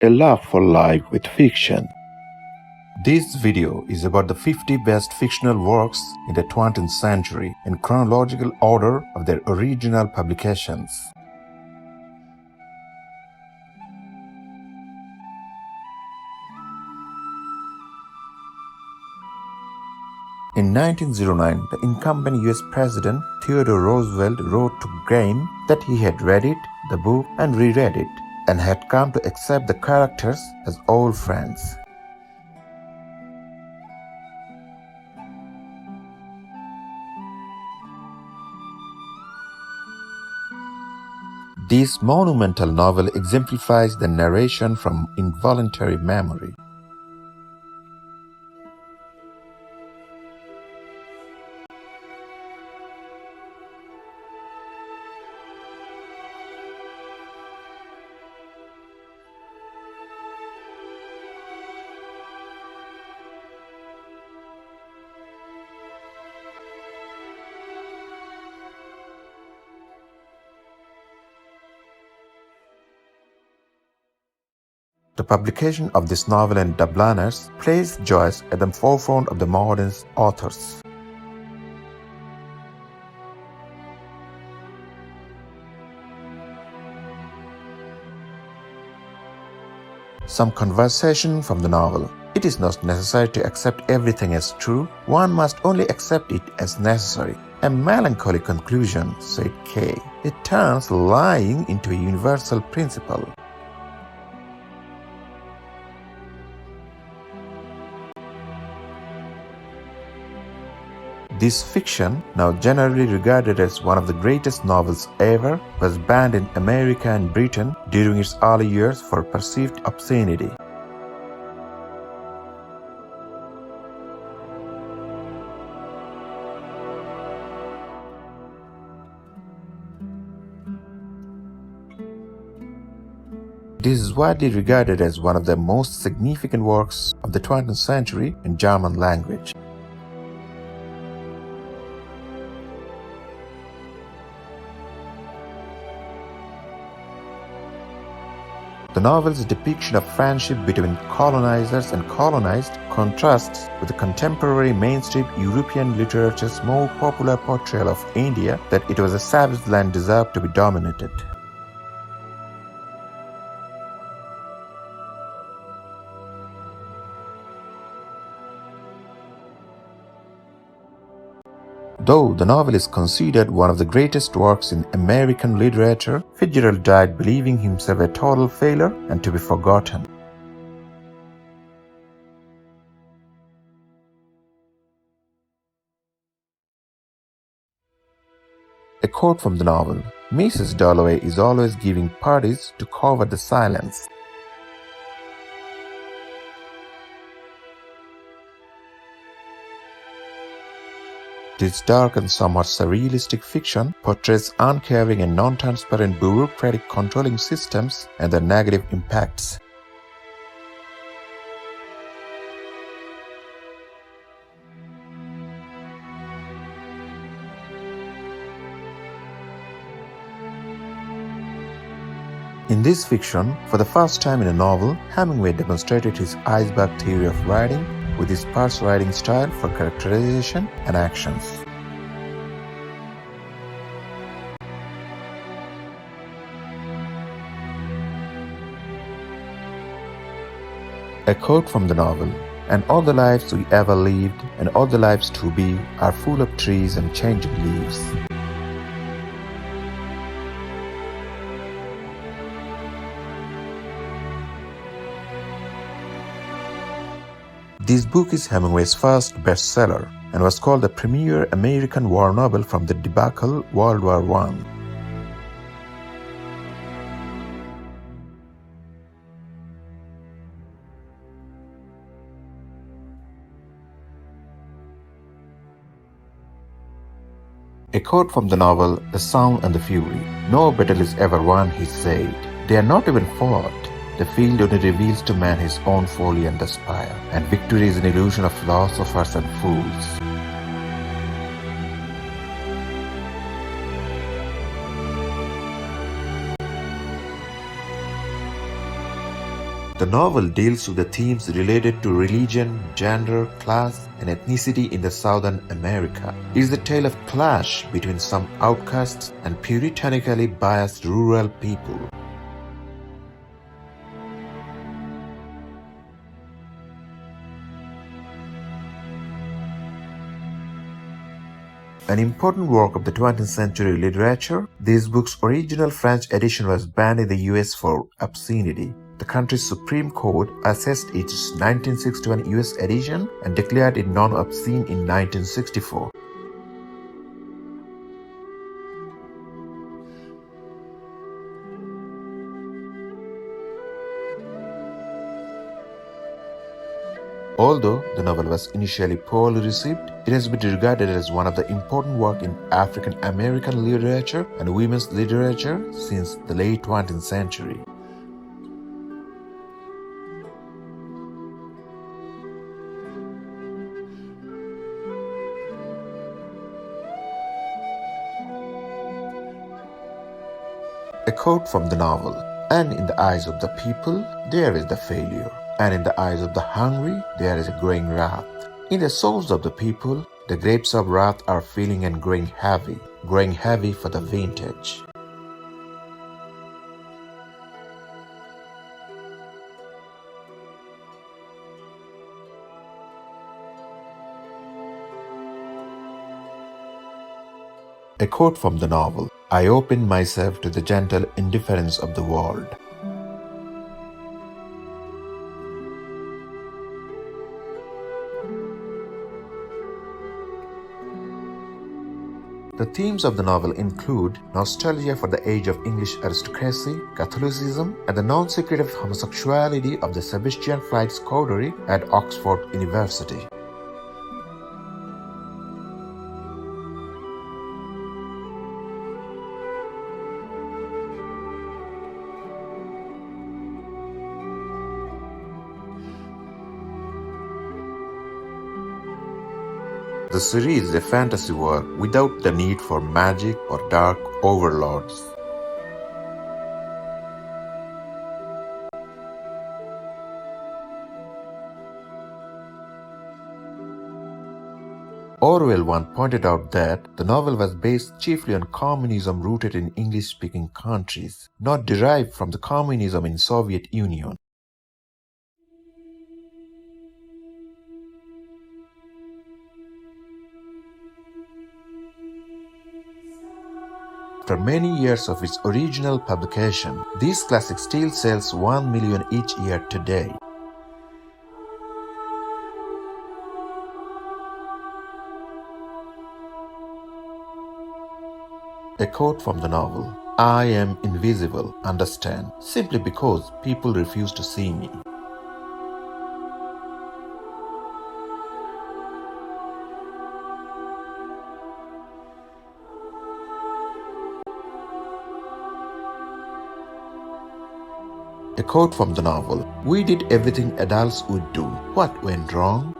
A love for life with fiction. This video is about the 50 best fictional works in the 20th century in chronological order of their original publications. In 1909, the incumbent US President Theodore Roosevelt wrote to Graham that he had read it, the book, and reread it, and had come to accept the characters as old friends. This monumental novel exemplifies the narration from involuntary memory. The publication of this novel in Dubliners placed Joyce at the forefront of the modern authors. Some conversation from the novel. It is not necessary to accept everything as true. One must only accept it as necessary. A melancholy conclusion, said Kay. It turns lying into a universal principle. This fiction, now generally regarded as one of the greatest novels ever, was banned in America and Britain during its early years for perceived obscenity. This is widely regarded as one of the most significant works of the 20th century in German language. The novel's depiction of friendship between colonizers and colonized contrasts with the contemporary mainstream European literature's more popular portrayal of India that it was a savage land deserved to be dominated. Though the novel is considered one of the greatest works in American literature, Fitzgerald died believing himself a total failure and to be forgotten. A quote from the novel: Mrs. Dalloway is always giving parties to cover the silence. This dark and somewhat surrealistic fiction portrays uncaring and non-transparent bureaucratic controlling systems and their negative impacts. In this fiction, for the first time in a novel, Hemingway demonstrated his iceberg theory of writing with his sparse writing style for characterization and actions. A quote from the novel: "And all the lives we ever lived, and all the lives to be, are full of trees and changing leaves." This book is Hemingway's first bestseller and was called the premier American war novel from the debacle World War I. A quote from the novel The Song and the Fury: "No battle is ever won," he said. "They are not even fought. The field only reveals to man his own folly and despair, and victory is an illusion of philosophers and fools." The novel deals with the themes related to religion, gender, class, and ethnicity in the Southern America. It is a tale of clash between some outcasts and puritanically biased rural people. An important work of the 20th century literature, this book's original French edition was banned in the US for obscenity. The country's Supreme Court assessed its 1961 US edition and declared it non-obscene in 1964. Although the novel was initially poorly received, it has been regarded as one of the important works in African American literature and women's literature since the late 20th century. A quote from the novel, "And in the eyes of the people, there is the failure. And in the eyes of the hungry, there is a growing wrath. In the souls of the people, the grapes of wrath are filling and growing heavy for the vintage." A quote from the novel, "I opened myself to the gentle indifference of the world." The themes of the novel include nostalgia for the age of English aristocracy, Catholicism, and the non-secretive homosexuality of the Sebastian Flight's coterie at Oxford University. The series is a fantasy work without the need for magic or dark overlords. Orwell once pointed out that the novel was based chiefly on communism rooted in English-speaking countries, not derived from the communism in Soviet Union. After many years of its original publication, this classic still sells 1 million each year today. A quote from the novel, "I am invisible, understand, simply because people refuse to see me." A quote from the novel, "We did everything adults would do. What went wrong?"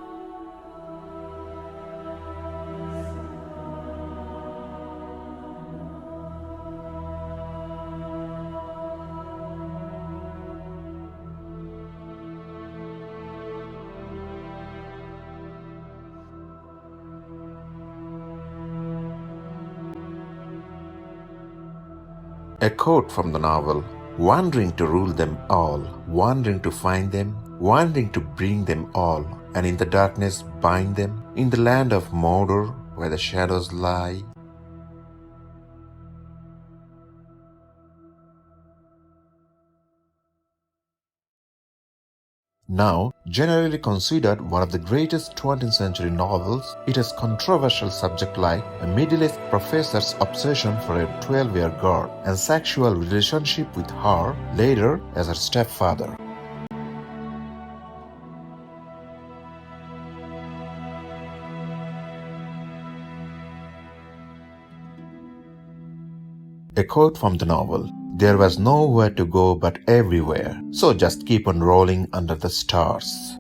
A quote from the novel, "Wandering to rule them all, wandering to find them, wandering to bring them all, and in the darkness bind them, in the land of Mordor where the shadows lie." Now, generally considered one of the greatest 20th century novels, it has controversial subjects like a middle-aged professor's obsession for a 12-year girl and sexual relationship with her later as her stepfather. A quote from the novel, "There was nowhere to go but everywhere, so just keep on rolling under the stars."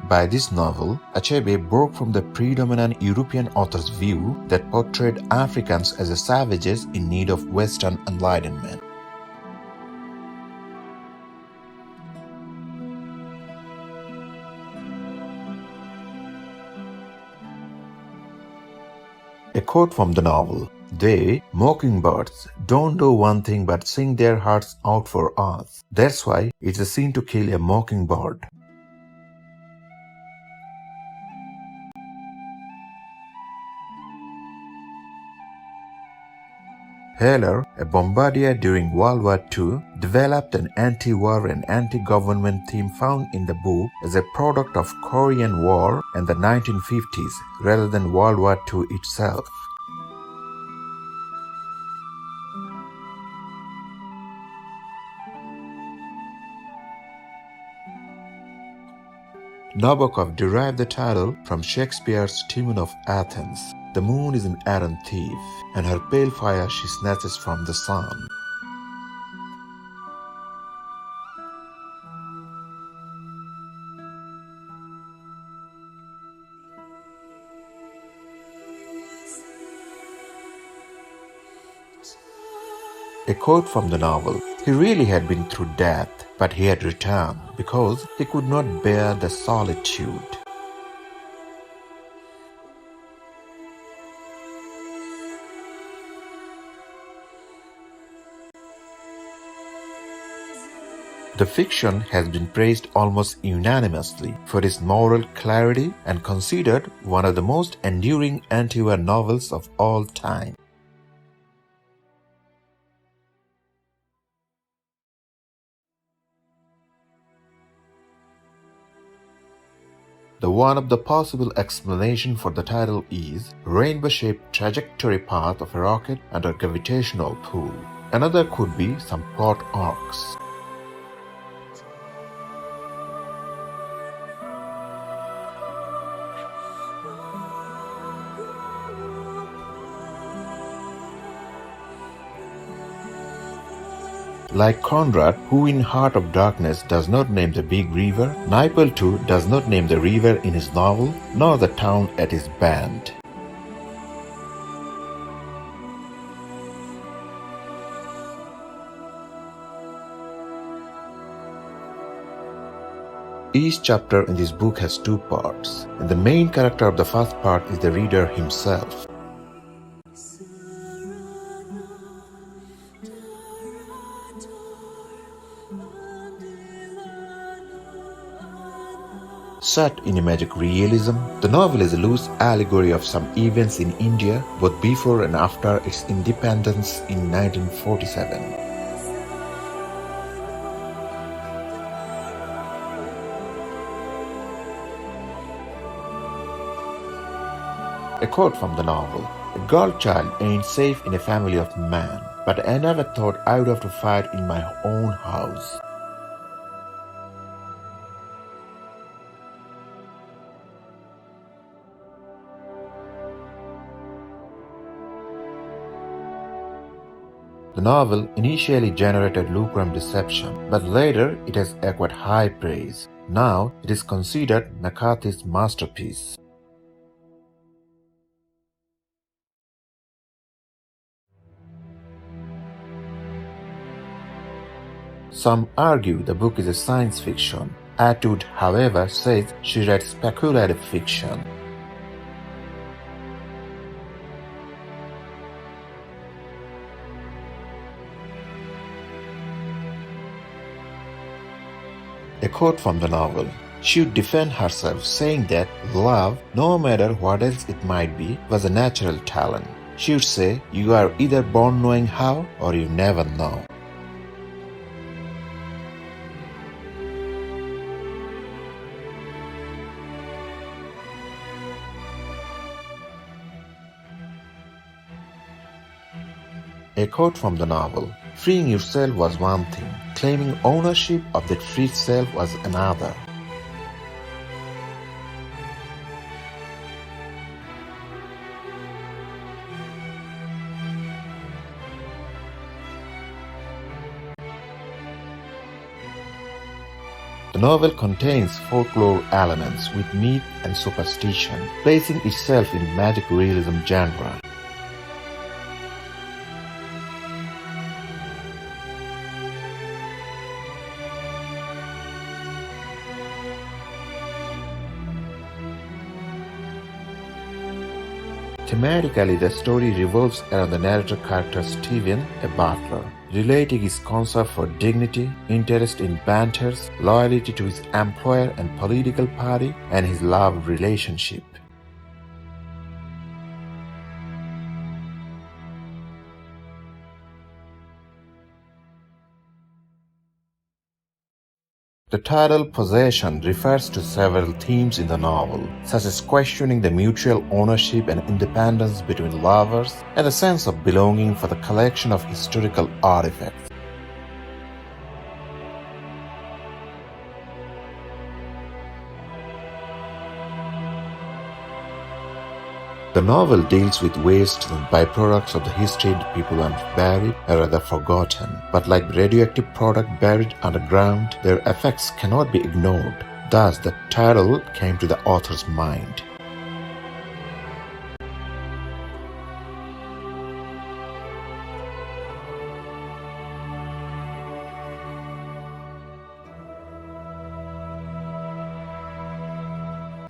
By this novel, Achebe broke from the predominant European author's view that portrayed Africans as savages in need of Western enlightenment. A quote from the novel: "They, mockingbirds, don't do one thing but sing their hearts out for us. That's why it's a sin to kill a mockingbird." Heller, a bombardier during World War II, developed an anti-war and anti-government theme found in the book as a product of Korean War and the 1950s rather than World War II itself. Nabokov derived the title from Shakespeare's Timon of Athens. The moon is an errant thief, and her pale fire she snatches from the sun. A quote from the novel: "He really had been through death, but he had returned because he could not bear the solitude." The fiction has been praised almost unanimously for its moral clarity and considered one of the most enduring anti-war novels of all time. The one of the possible explanation for the title is rainbow-shaped trajectory path of a rocket under gravitational pull. Another could be some plot arcs. Like Conrad, who in Heart of Darkness does not name the big river, Naipaul too does not name the river in his novel, nor the town at his band. Each chapter in this book has two parts, and the main character of the first part is the reader himself. Set in a magic realism, the novel is a loose allegory of some events in India both before and after its independence in 1947. A quote from the novel: "A girl child ain't safe in a family of man, but I never thought I would have to fight in my own house." The novel initially generated lukewarm reception, but later it has acquired high praise. Now it is considered McCarthy's masterpiece. Some argue the book is a science fiction. Atwood, however, says she writes speculative fiction. A quote from the novel: "She would defend herself saying that love, no matter what else it might be, was a natural talent. She would say, you are either born knowing how or you never know." A quote from the novel: "Freeing yourself was one thing, claiming ownership of that freed self was another." The novel contains folklore elements with myth and superstition, placing itself in magic realism genre. Thematically, the story revolves around the narrator character Steven, a butler, relating his concern for dignity, interest in banters, loyalty to his employer and political party, and his love relationship. The title "possession" refers to several themes in the novel, such as questioning the mutual ownership and independence between lovers and the sense of belonging for the collection of historical artifacts. The novel deals with waste and byproducts of the history the people have buried or rather forgotten. But like radioactive product buried underground, their effects cannot be ignored. Thus, the title came to the author's mind.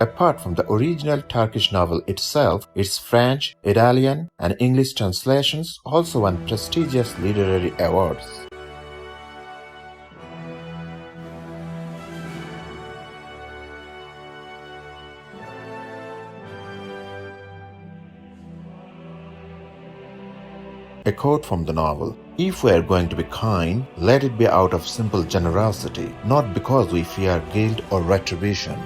Apart from the original Turkish novel itself, its French, Italian, and English translations also won prestigious literary awards. A quote from the novel: "If we are going to be kind, let it be out of simple generosity, not because we fear guilt or retribution."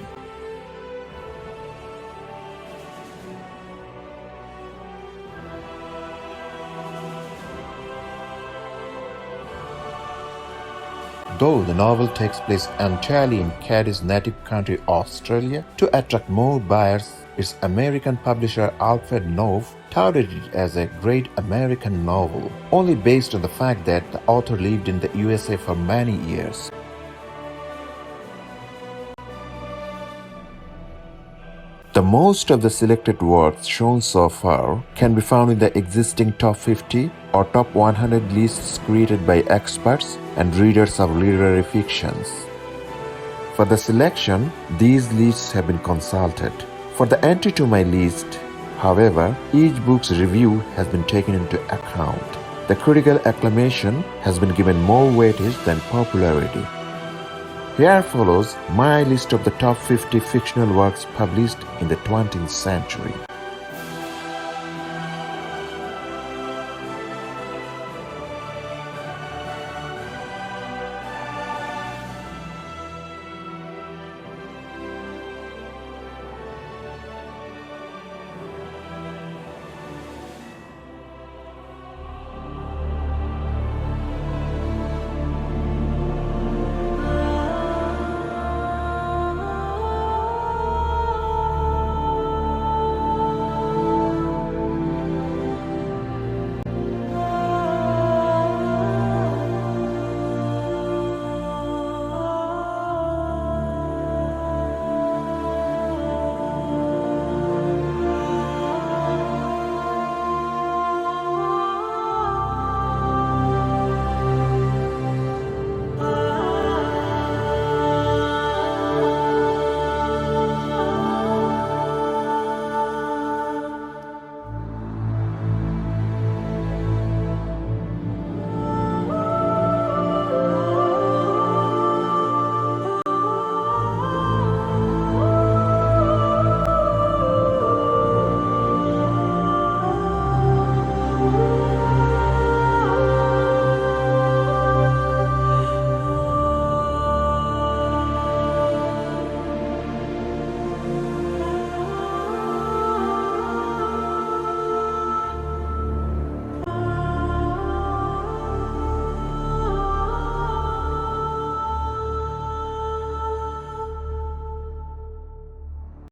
Though the novel takes place entirely in Caddy's native country Australia, to attract more buyers, its American publisher Alfred Knopf touted it as a great American novel, only based on the fact that the author lived in the USA for many years. The most of the selected works shown so far can be found in the existing top 50 or top 100 lists created by experts and readers of literary fictions. For the selection, these lists have been consulted. For the entry to my list, however, each book's review has been taken into account. The critical acclamation has been given more weightage than popularity. Here follows my list of the top 50 fictional works published in the 20th century.